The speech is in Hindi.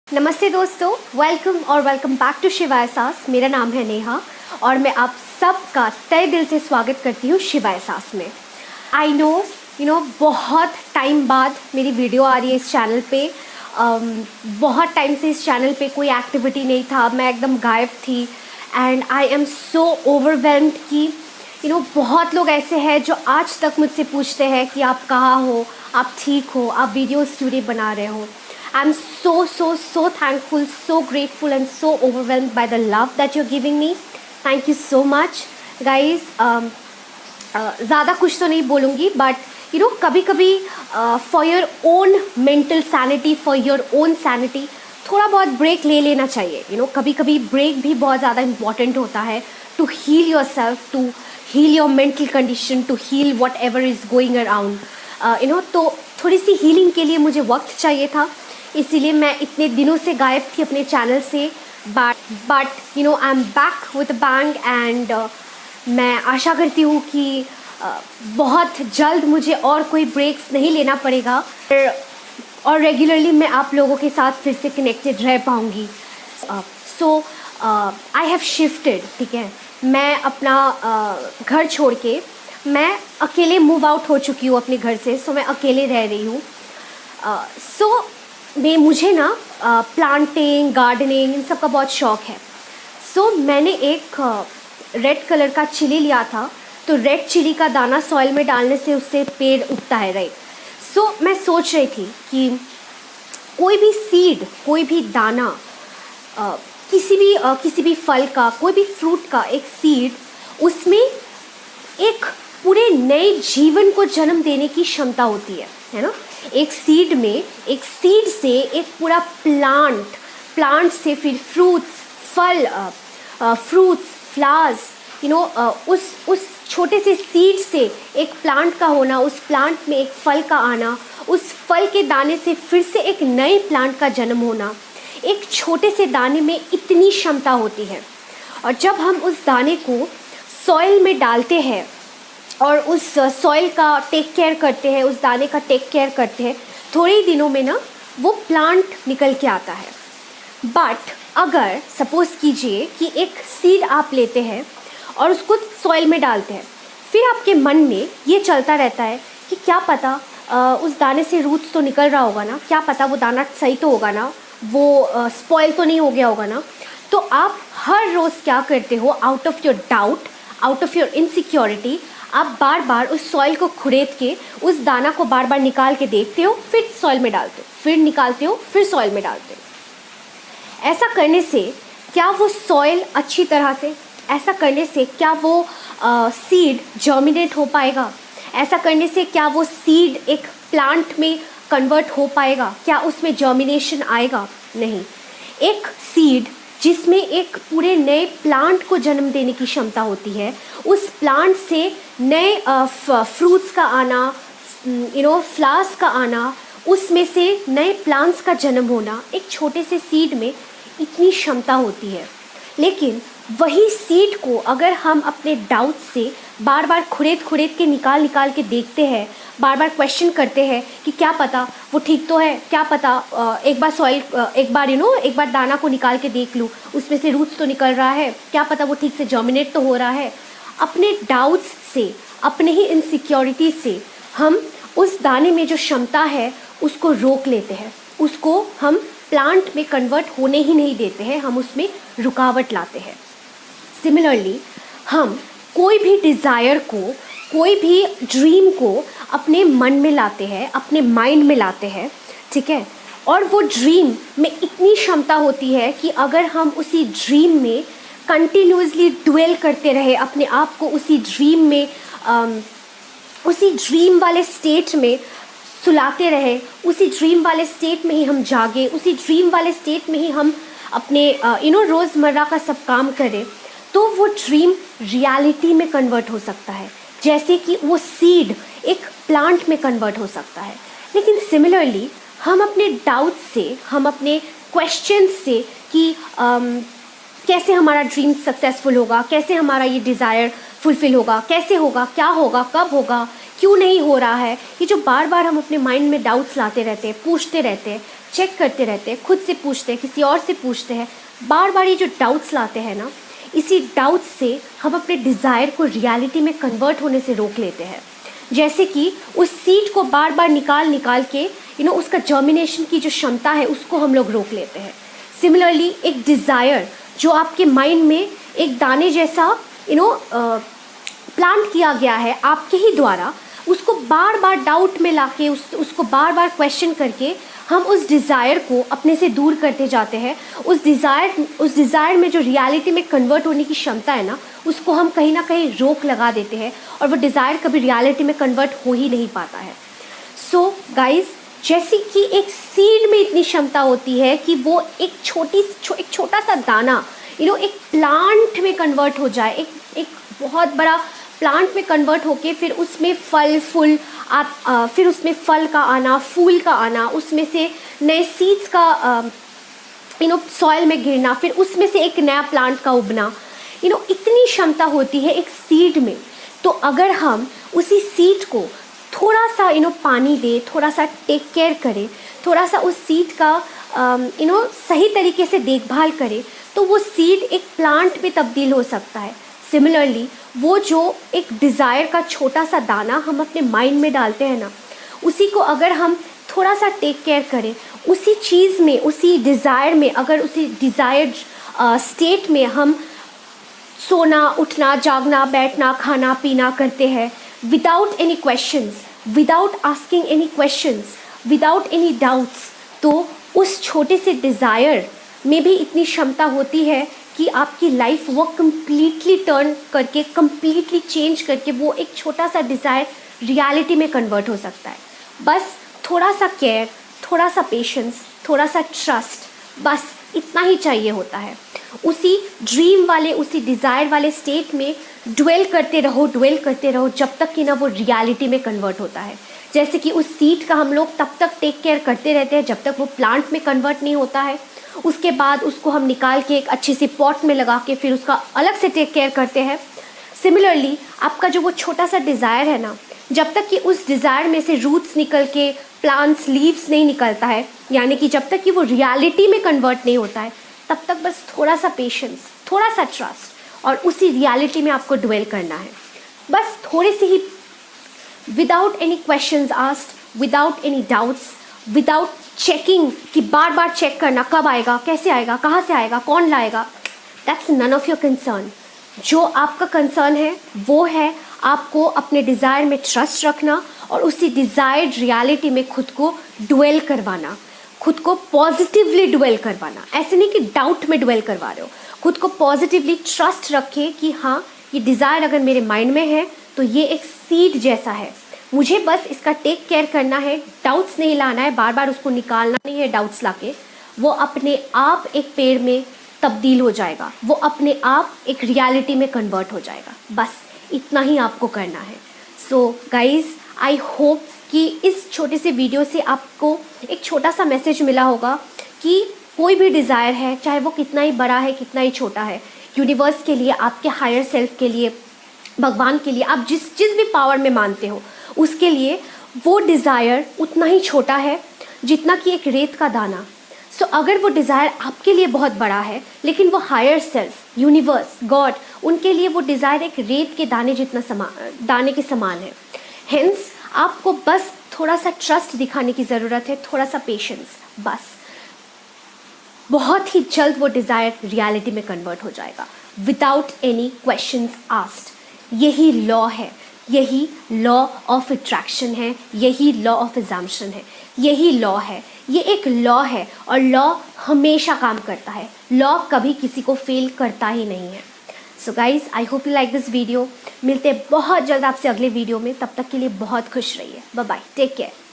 नमस्ते दोस्तों, वेलकम बैक टू शिवा एहसास। मेरा नाम है नेहा और मैं आप सबका तहे दिल से स्वागत करती हूँ शिवा एहसास में। आई नो बहुत टाइम बाद मेरी वीडियो आ रही है इस चैनल पे। बहुत टाइम से इस चैनल पे कोई एक्टिविटी नहीं था, मैं एकदम गायब थी and I am so overwhelmed कि बहुत लोग ऐसे हैं जो आज तक मुझसे पूछते हैं कि आप कहाँ हो, आप ठीक हो, आप वीडियोज़ क्यों नहीं बना रहे हो। I'm so thankful, so grateful and so overwhelmed by the love that you're giving me. Thank you so much, guys. ज़्यादा कुछ तो नहीं बोलूँगी, but कभी कभी for your own mental sanity, for your own sanity, थोड़ा बहुत ब्रेक ले लेना चाहिए। कभी कभी ब्रेक भी बहुत ज़्यादा इम्पॉर्टेंट होता है to heal yourself, to heal your mental condition, to heal whatever is going around. तो थोड़ी सी हीलिंग के लिए मुझे वक्त चाहिए था, इसीलिए मैं इतने दिनों से गायब थी अपने चैनल से। But I am back with bang and मैं आशा करती हूँ कि बहुत जल्द मुझे और कोई ब्रेक्स नहीं लेना पड़ेगा और रेगुलरली मैं आप लोगों के साथ फिर से कनेक्टेड रह पाऊँगी। सो आई हैव शिफ्टेड, ठीक है। मैं अपना घर छोड़ के मैं अकेले मूव आउट हो चुकी हूँ अपने घर से। सो मैं अकेले रह रही हूँ। मुझे ना प्लांटिंग, गार्डनिंग, इन सब का बहुत शौक़ है। सो मैंने एक रेड कलर का चिली लिया था। तो रेड चिली का दाना सॉइल में डालने से उससे पेड़ उगता है, राइट। सो मैं सोच रही थी कि कोई भी सीड, कोई भी दाना, किसी भी फल का, कोई भी फ्रूट का एक सीड, उसमें एक पूरे नए जीवन को जन्म देने की क्षमता होती है ना। एक सीड में, एक सीड से एक पूरा प्लांट से फिर फ्रूट्स, फ्लावर्स, उस छोटे से सीड से एक प्लांट का होना, उस प्लांट में एक फल का आना, उस फल के दाने से फिर से एक नए प्लांट का जन्म होना। एक छोटे से दाने में इतनी क्षमता होती है। और जब हम उस दाने को सॉइल में डालते हैं और उस सॉइल का टेक केयर करते हैं, उस दाने का टेक केयर करते हैं, थोड़े ही दिनों में ना वो प्लांट निकल के आता है। बट अगर सपोज़ कीजिए कि एक सीड आप लेते हैं और उसको सॉइल में डालते हैं, फिर आपके मन में ये चलता रहता है कि क्या पता उस दाने से रूट्स तो निकल रहा होगा ना, क्या पता वो दाना सही तो होगा ना, वो स्पॉइल तो नहीं हो गया होगा ना। तो आप हर रोज़ क्या करते हो, out of your doubt, out of your insecurity, आप बार बार उस सॉइल को खुरेद के उस दाना को बार बार निकाल के देखते हो, फिर सॉइल में डालते हो, फिर निकालते हो, फिर सॉइल में डालते हो। ऐसा करने से क्या वो सॉइल अच्छी तरह से, ऐसा करने से क्या वो सीड जर्मिनेट हो पाएगा? ऐसा करने से क्या वो सीड एक प्लांट में कन्वर्ट हो पाएगा? क्या उसमें जर्मिनेशन आएगा? नहीं। एक सीड जिसमें एक पूरे नए प्लांट को जन्म देने की क्षमता होती है, उस प्लांट से नए फ्रूट्स का आना, फ्लावर्स का आना, उसमें से नए प्लांट्स का जन्म होना, एक छोटे से सीड में इतनी क्षमता होती है। लेकिन वही सीड को अगर हम अपने डाउट से बार बार खुरेद के निकाल के देखते हैं, बार बार क्वेश्चन करते हैं कि क्या पता वो ठीक तो है, क्या पता एक बार दाना को निकाल के देख लूँ, उसमें से रूट्स तो निकल रहा है, क्या पता वो ठीक से जर्मिनेट तो हो रहा है। अपने डाउट्स से, अपने ही इनसिक्योरिटी से हम उस दाने में जो क्षमता है उसको रोक लेते हैं, उसको हम प्लांट में कन्वर्ट होने ही नहीं देते हैं, हम उसमें रुकावट लाते हैं। सिमिलरली हम कोई भी डिज़ायर को, कोई भी ड्रीम को अपने मन में लाते हैं, अपने माइंड में लाते हैं, ठीक है। और वो ड्रीम में इतनी क्षमता होती है कि अगर हम उसी ड्रीम में कंटिन्यूसली ड्वेल करते रहे, अपने आप को उसी ड्रीम में, उसी ड्रीम वाले स्टेट में सुलाते रहे, उसी ड्रीम वाले स्टेट में ही हम जागे, उसी ड्रीम वाले स्टेट में ही हम अपने रोज़मर्रा का सब काम करें, तो वो ड्रीम रियलिटी में कन्वर्ट हो सकता है, जैसे कि वो सीड एक प्लांट में कन्वर्ट हो सकता है। लेकिन सिमिलरली हम अपने डाउट से, हम अपने क्वेश्चन से कि कैसे हमारा ड्रीम सक्सेसफुल होगा, कैसे हमारा ये डिज़ायर फुलफ़िल होगा, कैसे होगा, क्या होगा, कब होगा, क्यों नहीं हो रहा है, ये जो बार बार हम अपने माइंड में डाउट्स लाते रहते हैं, पूछते रहते हैं, चेक करते रहते हैं, खुद से पूछते हैं, किसी और से पूछते हैं, बार बार ये जो डाउट्स लाते हैं ना, इसी डाउट्स से हम अपने डिज़ायर को रियलिटी में कन्वर्ट होने से रोक लेते हैं। जैसे कि उस सीड को बार बार निकाल के उसका जर्मिनेशन की जो क्षमता है उसको हम लोग रोक लेते हैं। सिमिलरली एक डिज़ायर जो आपके माइंड में एक दाने जैसा प्लांट किया गया है आपके ही द्वारा, उसको बार बार डाउट में लाके उसको बार बार क्वेश्चन करके हम उस डिज़ायर को अपने से दूर करते जाते हैं। उस डिज़ायर में जो रियलिटी में कन्वर्ट होने की क्षमता है ना, उसको हम कहीं ना कहीं रोक लगा देते हैं और वो डिज़ायर कभी रियलिटी में कन्वर्ट हो ही नहीं पाता है। सो गाइज, जैसे कि एक सीड में इतनी क्षमता होती है कि वो एक छोटा सा दाना एक प्लांट में कन्वर्ट हो जाए, एक बहुत बड़ा प्लांट में कन्वर्ट होके फिर उसमें फिर उसमें फल का आना, फूल का आना, उसमें से नए सीड्स का सॉइल में गिरना, फिर उसमें से एक नया प्लांट का उगना, इतनी क्षमता होती है एक सीड में। तो अगर हम उसी सीड को थोड़ा सा पानी दे, थोड़ा सा टेक केयर करें, थोड़ा सा उस सीड का सही तरीके से देखभाल करें, तो वो सीड एक प्लांट में तब्दील हो सकता है। सिमिलरली वो जो एक डिज़ायर का छोटा सा दाना हम अपने माइंड में डालते हैं ना, उसी को अगर हम थोड़ा सा टेक केयर करें, उसी चीज़ में, उसी डिज़ायर में, अगर उसी डिज़ायर स्टेट में हम सोना, उठना, जागना, बैठना, खाना पीना करते हैं without any questions, without asking any questions, without any doubts, तो उस छोटे से डिज़ायर में भी इतनी क्षमता होती है कि आपकी लाइफ वो कम्प्लीटली टर्न करके, कम्प्लीटली चेंज करके वो एक छोटा सा डिज़ायर रियलिटी में कन्वर्ट हो सकता है। बस थोड़ा सा केयर, थोड़ा सा पेशेंस, थोड़ा सा ट्रस्ट, बस इतना ही चाहिए होता है। उसी ड्रीम वाले, उसी डिज़ायर वाले स्टेट में ड्वेल करते रहो जब तक कि ना वो रियलिटी में कन्वर्ट होता है। जैसे कि उस सीड का हम लोग तब तक टेक केयर करते रहते हैं जब तक वो प्लांट में कन्वर्ट नहीं होता है। उसके बाद उसको हम निकाल के एक अच्छे से पॉट में लगा के फिर उसका अलग से टेक केयर करते हैं। सिमिलरली आपका जो वो छोटा सा डिज़ायर है ना, जब तक कि उस डिज़ायर में से रूट्स निकल के प्लांट्स, लीव्स नहीं निकलता है, यानी कि जब तक कि वो रियलिटी में कन्वर्ट नहीं होता है, तब तक बस थोड़ा सा पेशेंस, थोड़ा सा ट्रस्ट और उसी रियलिटी में आपको ड्वेल करना है। बस थोड़े से ही, without any questions asked, without any doubts, without checking कि बार बार चेक करना कब आएगा, कैसे आएगा, कहाँ से आएगा, कौन लाएगा, that's none of your concern. जो आपका कंसर्न है वो है आपको अपने डिज़ायर में ट्रस्ट रखना और उसी डिज़ायर्ड रियलिटी में खुद को ड्वेल करवाना, खुद को पॉजिटिवली ड्वेल करवाना। ऐसे नहीं कि डाउट में ड्वेल करवा रहे हो, खुद को पॉजिटिवली ट्रस्ट रखे कि हाँ, ये डिज़ायर अगर मेरे माइंड में है तो ये एक सीड जैसा है, मुझे बस इसका टेक केयर करना है, डाउट्स नहीं लाना है, बार बार उसको निकालना नहीं है डाउट्स लाके, वो अपने आप एक पेड़ में तब्दील हो जाएगा, वो अपने आप एक रियलिटी में कन्वर्ट हो जाएगा। बस इतना ही आपको करना है। सो गाइज़, आई होप कि इस छोटे से वीडियो से आपको एक छोटा सा मैसेज मिला होगा कि कोई भी डिज़ायर है, चाहे वो कितना ही बड़ा है, कितना ही छोटा है, यूनिवर्स के लिए, आपके हायर सेल्फ के लिए, भगवान के लिए, आप जिस भी पावर में मानते हो उसके लिए वो डिज़ायर उतना ही छोटा है जितना कि एक रेत का दाना। सो अगर वो डिज़ायर आपके लिए बहुत बड़ा है, लेकिन वो हायर सेल्फ, यूनिवर्स, गॉड, उनके लिए वो डिज़ायर एक रेत के दाने जितना दाने के समान है। हेंस आपको बस थोड़ा सा ट्रस्ट दिखाने की ज़रूरत है, थोड़ा सा पेशेंस, बस बहुत ही जल्द वो डिज़ायर रियलिटी में कन्वर्ट हो जाएगा विदाउट एनी क्वेश्चंस आस्क्ड। यही लॉ है, यही लॉ ऑफ अट्रैक्शन है, यही लॉ ऑफ अजम्पशन है, यही लॉ है, ये एक लॉ है और लॉ हमेशा काम करता है, लॉ कभी किसी को फेल करता ही नहीं है। So guys, I hope you like this video. मिलते हैं बहुत जल्द आपसे अगले वीडियो में, तब तक के लिए बहुत खुश रहिए। Bye bye, take care.